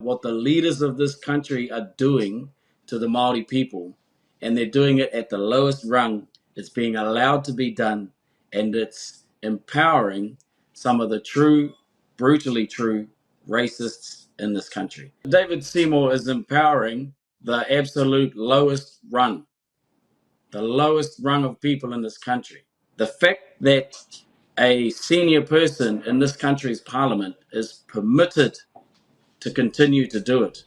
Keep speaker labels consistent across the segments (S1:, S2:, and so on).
S1: what the leaders of this country are doing to the Māori people, and they're doing it at the lowest rung. It's being allowed to be done, and it's empowering some of the true, brutally true racists in this country. David Seymour is empowering the absolute lowest rung, the lowest rung of people in this country. The fact that a senior person in this country's parliament is permitted to continue to do it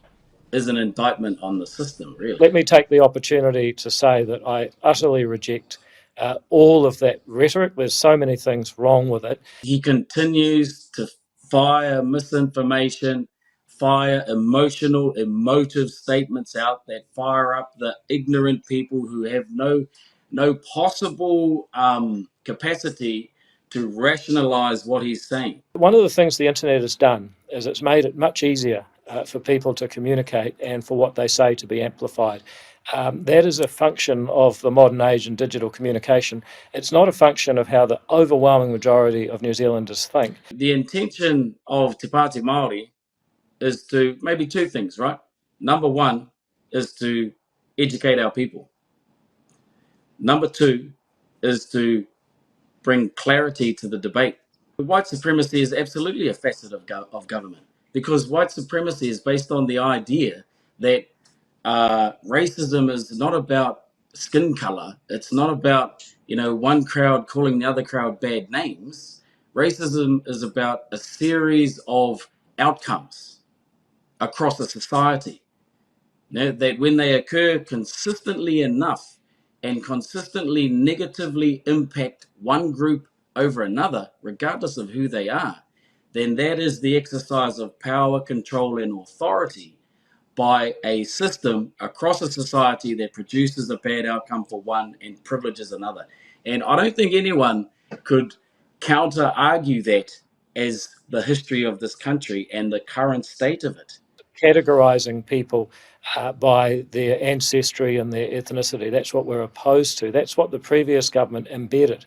S1: is an indictment on the system, really.
S2: Let me take the opportunity to say that I utterly reject all of that rhetoric. There's so many things wrong with it.
S1: He continues to fire misinformation, fire emotive statements out that fire up the ignorant people who have no possible capacity to rationalize what he's saying.
S2: One of the things the internet has done is it's made it much easier for people to communicate and for what they say to be amplified. That is a function of the modern age and digital communication. It's not a function of how the overwhelming majority of New Zealanders think.
S1: The intention of Te Pāti Māori is to maybe two things, right? Number one is to educate our people. Number two is to bring clarity to the debate. White supremacy is absolutely a facet of government, because white supremacy is based on the idea that racism is not about skin color. It's not about, one crowd calling the other crowd bad names. Racism is about a series of outcomes across a society, that when they occur consistently enough and consistently negatively impact one group over another, regardless of who they are, then that is the exercise of power, control, and authority by a system across a society that produces a bad outcome for one and privileges another. And I don't think anyone could counter argue that as the history of this country and the current state of it.
S2: Categorising people by their ancestry and their ethnicity, that's what we're opposed to. That's what the previous government embedded.